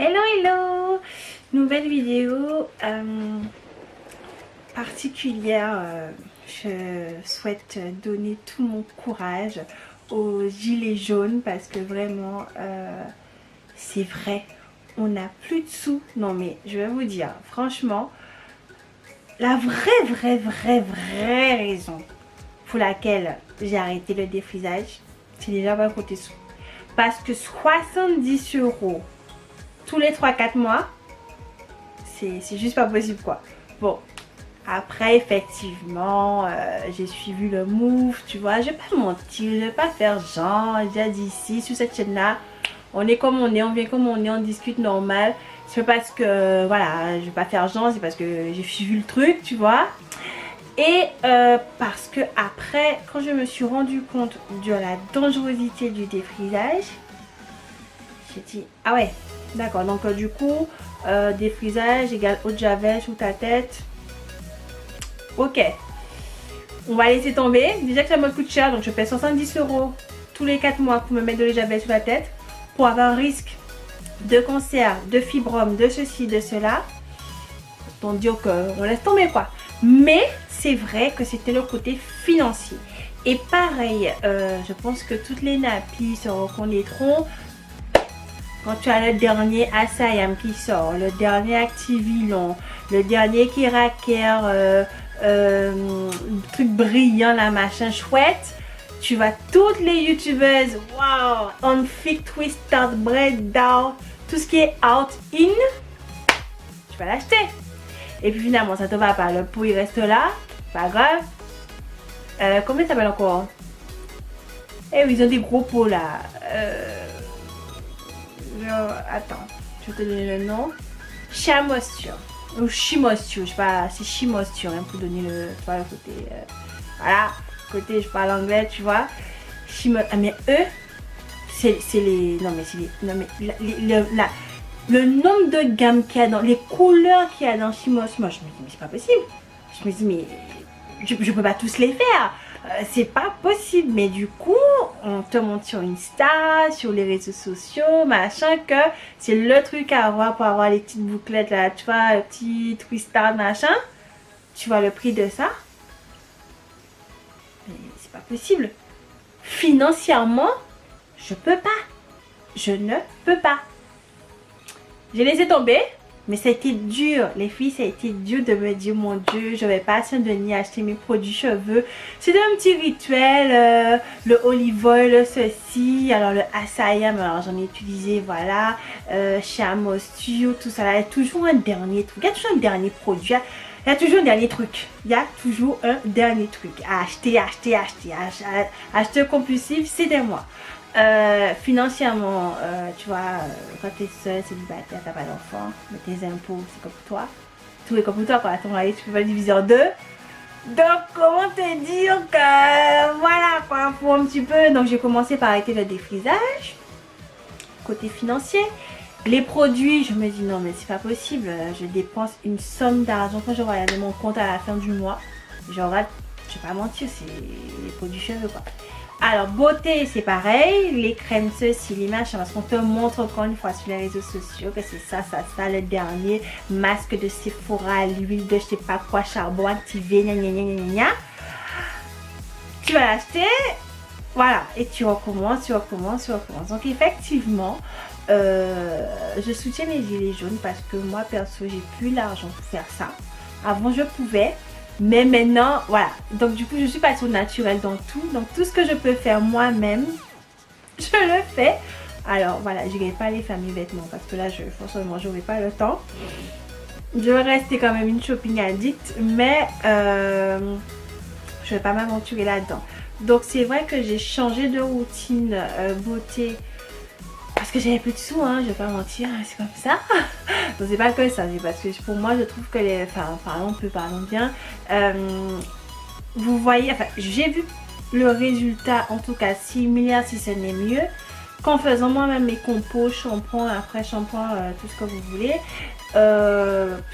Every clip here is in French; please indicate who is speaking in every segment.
Speaker 1: Hello hello. Nouvelle vidéo particulière. Je souhaite donner tout mon courage aux gilets jaunes parce que vraiment c'est vrai, on n'a plus de sous. Non mais je vais vous dire franchement, la vraie raison pour laquelle j'ai arrêté le défrisage, c'est déjà pas côté sous. Parce que 70 € tous les 3-4 mois, c'est juste pas possible quoi. Bon, après effectivement, j'ai suivi le move, tu vois, je vais pas mentir, je vais pas faire genre, j'ai déjà dit ici, sur cette chaîne là, on est comme on est, on vient comme on est, on discute normal. C'est pas parce que, voilà, je vais pas faire genre, c'est parce que j'ai suivi le truc, tu vois. Et parce que après, quand je me suis rendu compte de la dangerosité du défrisage, j'ai dit, ah ouais, d'accord, donc du coup, défrisage égale eau de javel sous ta tête. Ok, on va laisser tomber. Déjà que ça me coûte cher, donc je paie 70 € tous les 4 mois pour me mettre de l'eau de javel sous la tête. Pour avoir un risque de cancer, de fibrome, de ceci, de cela. Donc dire qu'on laisse tomber quoi. Mais c'est vrai que c'était le côté financier. Et pareil, je pense que toutes les nappies se reconnaîtront. Quand tu as le dernier Asayam qui sort, le dernier Activilon, le dernier Kiraker, truc brillant, la machin chouette, tu vois toutes les youtubeuses, wow, on fig twist, start, breakdown, tout ce qui est out, in, tu vas l'acheter. Et puis finalement ça te va pas, le pot il reste là, pas grave. Comment ça s'appelle encore? Eh oui, ils ont des gros pots là. Attends, je vais te donner le nom. Chamosture ou Chimosture, je sais pas, c'est Chimosture hein, pour donner le, tu vois, le côté, voilà, côté je parle anglais, tu vois. Ah mais eux, c'est les, non mais c'est les, non mais le nombre de gammes qu'il y a dans, les couleurs qu'il y a dans Chimos, moi je me dis mais c'est pas possible. Je me dis mais je peux pas tous les faire. C'est pas possible, mais du coup on te montre sur Insta, sur les réseaux sociaux, machin, que c'est le truc à avoir pour avoir les petites bouclettes là, tu vois, le petit twistard machin. Tu vois le prix de ça, mais c'est pas possible. Financièrement, je peux pas. Je ne peux pas. J'ai laissé tomber. Mais ça a été dur, les filles, ça a été dur de me dire, mon Dieu, je vais pas à Saint-Denis acheter mes produits cheveux. C'était un petit rituel, le olive oil, ceci, alors le Asayam, alors j'en ai utilisé, voilà, chez Amosture, tout ça, là, il y a toujours un dernier truc, il y a toujours un dernier produit, il y a toujours un dernier truc, il y a toujours un dernier truc à acheter, acheter compulsif, c'est des mois. Financièrement, tu vois, quand tu es seule, célibataire, t'as pas d'enfant, mais tes impôts, c'est comme pour toi. Tout est comme pour toi, quoi. Ton mari, tu peux pas le diviser en deux. Donc, comment te dire que, voilà, quoi, pour un petit peu. Donc, j'ai commencé par arrêter le défrisage. Côté financier. Les produits, je me dis, non, mais c'est pas possible. Je dépense une somme d'argent. Quand je regarde mon compte à la fin du mois, genre, je vais pas mentir, c'est les produits cheveux, quoi. Alors, beauté, c'est pareil. Les crèmes, ceci, les machins. Parce qu'on te montre encore une fois sur les réseaux sociaux que c'est ça, le dernier masque de Sephora, l'huile de je sais pas quoi, charbon activé, gna gna gna gna gna. Tu vas l'acheter. Voilà. Et tu recommences. Donc, effectivement, je soutiens les gilets jaunes parce que moi, perso, j'ai plus l'argent pour faire ça. Avant, je pouvais. Mais maintenant, voilà. Donc du coup, je suis passée au naturel dans tout. Donc tout ce que je peux faire moi-même, je le fais. Alors voilà, je n'irai pas les faire mes vêtements parce que là, forcément, je n'aurai pas le temps. Je vais rester quand même une shopping addict, mais je ne vais pas m'aventurer là-dedans. Donc c'est vrai que j'ai changé de routine beauté. Parce que j'avais plus de sous, hein, je vais pas mentir, c'est comme ça. Donc c'est pas que ça, c'est parce que pour moi je trouve que les... Enfin, parlons bien. Vous voyez, enfin, j'ai vu le résultat, en tout cas similaire si ce n'est mieux, qu'en faisant moi-même mes compos, shampoing, après shampoing, tout ce que vous voulez.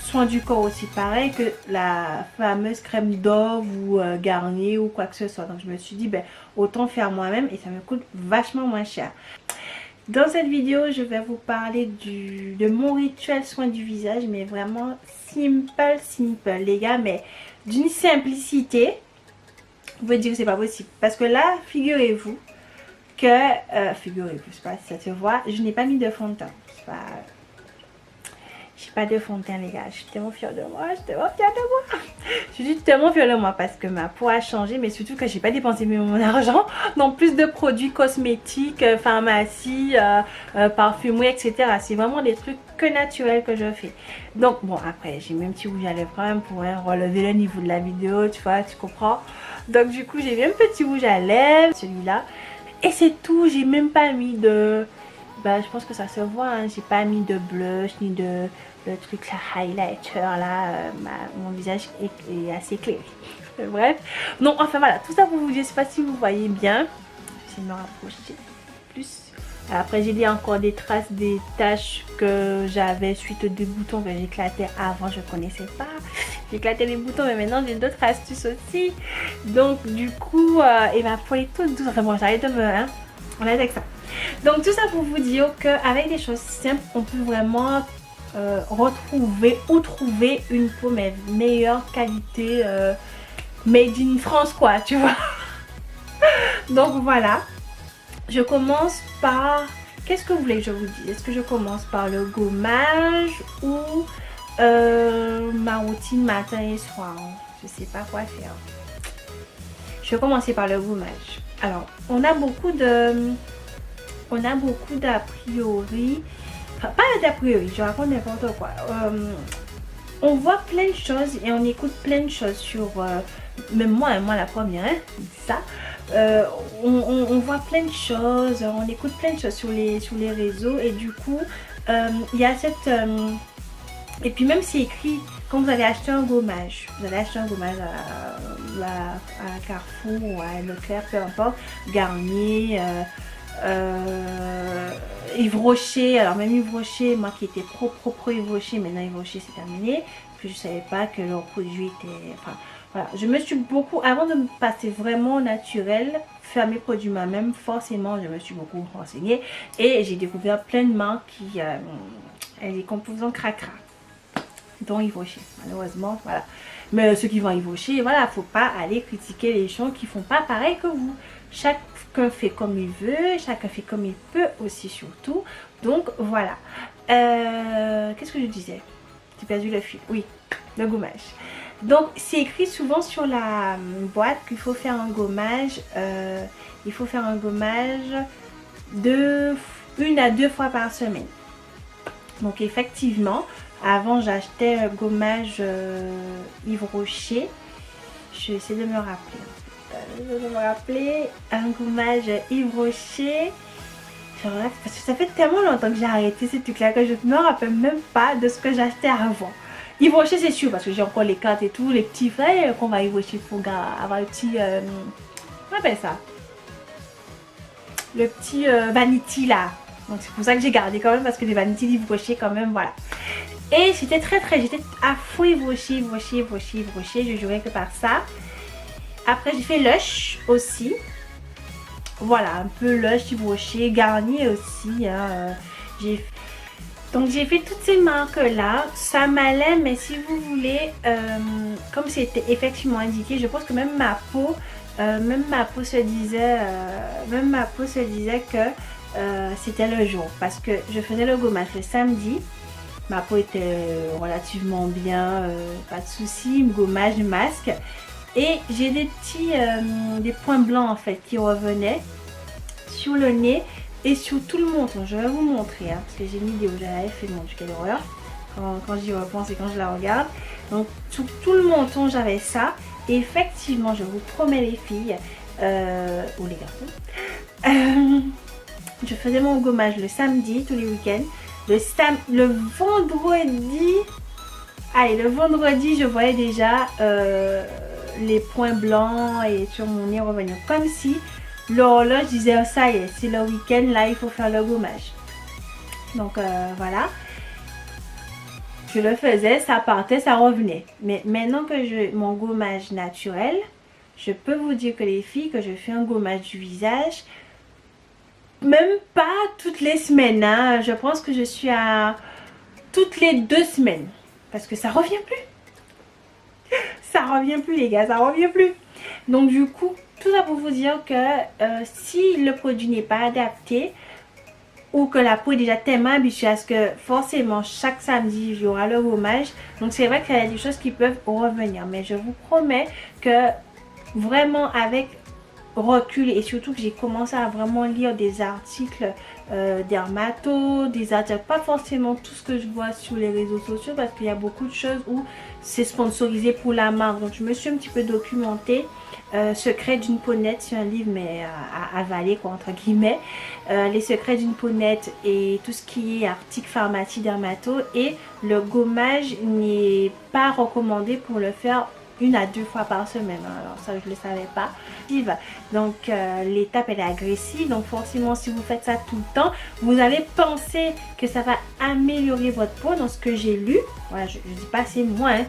Speaker 1: Soin du corps aussi pareil que la fameuse crème Dove ou Garnier ou quoi que ce soit. Donc je me suis dit, ben, autant faire moi-même et ça me coûte vachement moins cher. Dans cette vidéo, je vais vous parler de mon rituel soin du visage, mais vraiment simple, les gars, mais d'une simplicité. Vous pouvez dire que c'est pas possible. Parce que là, figurez-vous que, figurez-vous, je sais pas si ça se voit, je n'ai pas mis de fond de teint. J'ai pas de fond de teint, les gars. Je suis tellement fière de moi. Je suis tellement fière de moi parce que ma peau a changé, mais surtout que j'ai pas dépensé mon argent dans plus de produits cosmétiques, pharmacie, parfumerie, etc. C'est vraiment des trucs que naturels que je fais. Donc bon, après j'ai mis un petit rouge à lèvres quand même pour relever le niveau de la vidéo, tu vois, tu comprends. Donc du coup j'ai mis un petit rouge à lèvres, celui-là, et c'est tout. J'ai même pas mis de... Bah, je pense que ça se voit, hein. J'ai pas mis de blush ni de le truc la highlighter là, mon visage est assez clair. Bref, donc enfin voilà, tout ça pour vous dire, je sais pas si vous voyez bien. Je vais me rapprocher plus. Après j'ai dit encore des traces, des taches que j'avais suite des boutons que j'éclatais avant, je connaissais pas. J'éclatais les boutons, mais maintenant j'ai d'autres astuces aussi. Donc du coup, et ma peau est toute douce, vraiment j'arrête de me... Hein, on est avec ça. Donc tout ça pour vous dire qu'avec des choses simples, on peut vraiment retrouver ou trouver une peau meilleure qualité made in France quoi, tu vois. Donc voilà, je commence par... Qu'est-ce que vous voulez que je vous dise? Est-ce que je commence par le gommage ou ma routine matin et soir? Je sais pas quoi faire. Je vais commencer par le gommage. Alors, on a beaucoup d'a priori, enfin pas d'a priori, je raconte n'importe quoi. On voit plein de choses et on écoute plein de choses sur, même moi la première, hein, ça. On voit plein de choses, on écoute plein de choses sur les réseaux et du coup, il y a cette... et puis même c'est écrit, quand vous allez acheter un gommage, à Carrefour ou à Leclerc, peu importe, Garnier, Yves Rocher, alors même Yves Rocher, moi qui étais pro Yves Rocher, maintenant Yves Rocher c'est terminé, parce que je savais pas que leur produit était... Enfin voilà, je me suis beaucoup, avant de me passer vraiment au naturel, faire mes produits moi-même, forcément je me suis beaucoup renseignée et j'ai découvert plein de marques qui les composants cracra, dont Yves Rocher, malheureusement, voilà. Mais ceux qui vendent Yves Rocher, voilà, faut pas aller critiquer les gens qui font pas pareil que vous. Chacun fait comme il veut, chacun fait comme il peut aussi surtout. Donc voilà. Qu'est-ce que je disais? J'ai perdu le fil. Oui, le gommage. Donc c'est écrit souvent sur la boîte qu'il faut faire un gommage. Il faut faire un gommage de 1 à 2 fois par semaine. Donc effectivement, avant j'achetais un gommage Yves Rocher. Je vais essayer de me rappeler. Un gommage Yves Rocher. Parce que ça fait tellement longtemps que j'ai arrêté ces trucs là que je ne me rappelle même pas de ce que j'achetais avant. Yves Rocher c'est sûr parce que j'ai encore les cartes et tout, les petits frais qu'on va Yves Rocher pour avoir le petit... comment on appelle ça? Le petit vanity là. Donc c'est pour ça que j'ai gardé quand même parce que les vanity Yves Rocher quand même, voilà. Et j'étais j'étais à fond Yves Rocher, je jurais que par ça. Après j'ai fait Lush aussi. Voilà, un peu Lush, Yves Rocher, Garnier aussi. Hein. Donc j'ai fait toutes ces marques là. Ça m'allait, mais si vous voulez, comme c'était effectivement indiqué, je pense que même ma peau se disait, que c'était le jour. Parce que je faisais le gommage le samedi. Ma peau était relativement bien, pas de soucis, gommage, masque. Et j'ai des petits des points blancs en fait qui revenaient sur le nez et sur tout le menton. Je vais vous montrer hein, parce que j'ai une vidéo, j'avais fait, mon Dieu quelle horreur quand j'y repense et quand je la regarde. Donc sur tout le menton j'avais ça. Et effectivement je vous promets les filles ou les garçons, je faisais mon gommage le samedi tous les week-ends. Le vendredi, je voyais déjà les points blancs et sur mon nez revenir. Comme si l'horloge disait oh, ça y est, c'est le week-end, là il faut faire le gommage. Donc voilà. Je le faisais, ça partait, ça revenait. Mais maintenant que j'ai mon gommage naturel, je peux vous dire que les filles, que je fais un gommage du visage, même pas toutes les semaines, hein. Je pense que je suis à toutes les 2 semaines. Parce que ça revient plus. Ça revient plus les gars, ça revient plus. Donc du coup, tout ça pour vous dire que si le produit n'est pas adapté, ou que la peau est déjà tellement habituée à ce que forcément chaque samedi il y aura le gommage. Donc c'est vrai qu'il y a des choses qui peuvent revenir. Mais je vous promets que vraiment avec recul et surtout que j'ai commencé à vraiment lire des articles dermato, des articles, pas forcément tout ce que je vois sur les réseaux sociaux parce qu'il y a beaucoup de choses où c'est sponsorisé pour la marque. Donc je me suis un petit peu documentée. Secrets d'une peau nette, c'est un livre mais à avaler quoi entre guillemets. Les secrets d'une peau nette et tout ce qui est article pharmacie dermato, et le gommage n'est pas recommandé pour le faire 1 à 2 fois par semaine. Alors ça je ne le savais pas. Donc l'étape elle est agressive, donc forcément si vous faites ça tout le temps, vous allez penser que ça va améliorer votre peau. Dans ce que j'ai lu, voilà, je dis pas c'est moi, hein,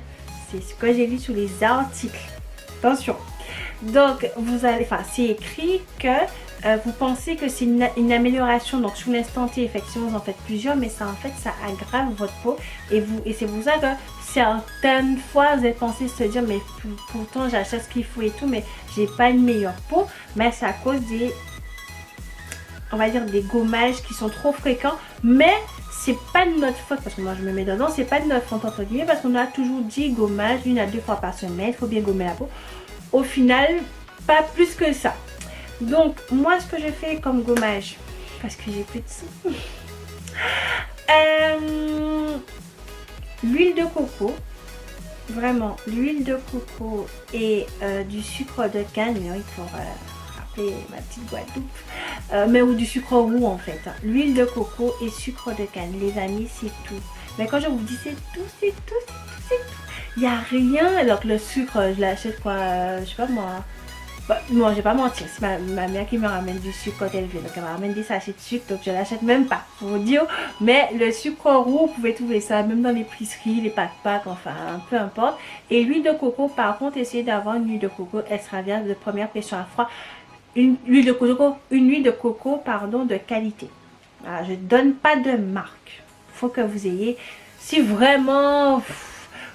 Speaker 1: c'est ce que j'ai lu sur les articles. Attention. Donc vous allez, enfin c'est écrit que vous pensez que c'est une amélioration, donc sur l'instant T effectivement vous en faites plusieurs, mais ça en fait ça aggrave votre peau et c'est pour ça que certaines fois vous avez pensé se dire mais pourtant j'achète ce qu'il faut et tout mais j'ai pas une meilleure peau, mais c'est à cause des, on va dire, des gommages qui sont trop fréquents. Mais c'est pas de notre faute parce que moi je me mets dedans, c'est pas de notre faute entre guillemets parce qu'on a toujours dit gommage 1 à 2 fois par semaine, il faut bien gommer la peau. Au final pas plus que ça. Donc moi ce que je fais comme gommage, parce que j'ai plus de sous, l'huile de coco, vraiment l'huile de coco et du sucre de canne, mais oui, pour rappeler ma petite Guadeloupe, mais ou du sucre roux en fait, hein. L'huile de coco et sucre de canne, les amis, c'est tout. Mais quand je vous dis c'est tout, c'est tout, c'est tout, c'est tout. Il n'y a rien. Alors que le sucre, je l'achète quoi, je sais pas moi. Bah, non, je vais pas mentir, c'est ma mère qui me ramène du sucre quand elle vient. Donc elle me ramène des sachets de sucre, donc je l'achète même pas, pour vous dire. Mais le sucre roux, vous pouvez trouver ça même dans l'épicerie, les pack, enfin peu importe. Et l'huile de coco, par contre, essayez d'avoir une huile de coco extra vierge de première pression à froid. Une huile de coco pardon, de qualité. Voilà, je donne pas de marque. Faut que vous ayez, si vraiment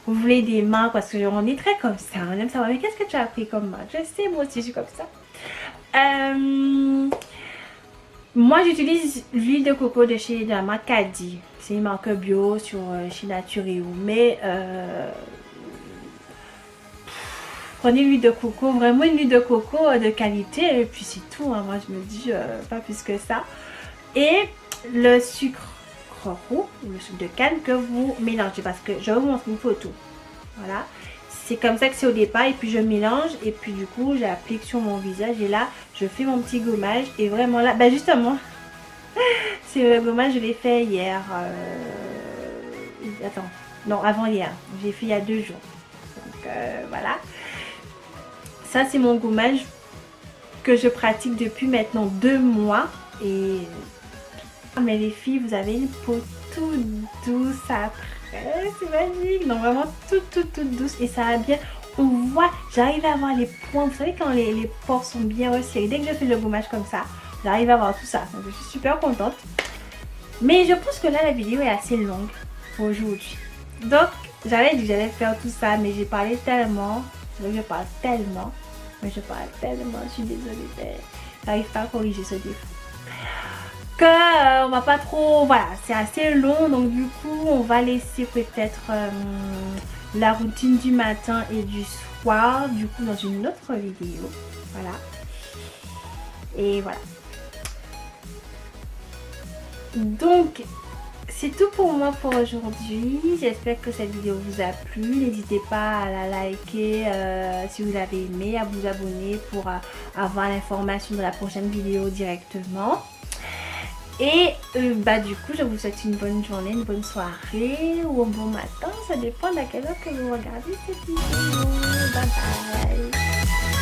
Speaker 1: vous voulez des marques, parce qu'on est très comme ça, on aime savoir mais qu'est-ce que tu as pris comme marque. Je sais, moi aussi je suis comme ça. Moi j'utilise l'huile de coco de chez la marque Caddy. C'est une marque bio sur chez Naturéo. Mais prenez l'huile de coco, vraiment une huile de coco de qualité, et puis c'est tout, hein. Moi je me dis pas plus que ça. Et le sucre roux, le sucre de canne que vous mélangez, parce que je vais vous montrer une photo. Voilà, c'est comme ça que c'est au départ, et puis je mélange, et puis du coup j'applique sur mon visage, et là je fais mon petit gommage. Et vraiment là, bah justement c'est le gommage, je l'ai fait hier, attends, non avant hier, j'ai fait il y a 2 jours. Donc voilà, ça c'est mon gommage que je pratique depuis maintenant 2 mois. Et mais les filles, vous avez une peau toute douce après, c'est magique. Donc vraiment toute douce, et ça va bien. On voit, j'arrive à avoir les points, vous savez quand les pores sont bien resserrés. Dès que je fais le gommage comme ça, j'arrive à avoir tout ça. Donc je suis super contente. Mais je pense que là la vidéo est assez longue pour aujourd'hui. Donc j'avais dit que j'allais faire tout ça, mais j'ai parlé tellement, je parle tellement, je suis désolée, j'arrive pas à corriger ce défaut. On va pas trop, voilà, c'est assez long, donc du coup on va laisser peut-être la routine du matin et du soir du coup dans une autre vidéo. Voilà, et voilà, donc c'est tout pour moi pour aujourd'hui. J'espère que cette vidéo vous a plu. N'hésitez pas à la liker si vous l'avez aimé, à vous abonner pour avoir l'information de la prochaine vidéo directement. Et bah du coup je vous souhaite une bonne journée, une bonne soirée ou un bon matin, ça dépend à quelle heure que vous regardez cette vidéo. Bye bye.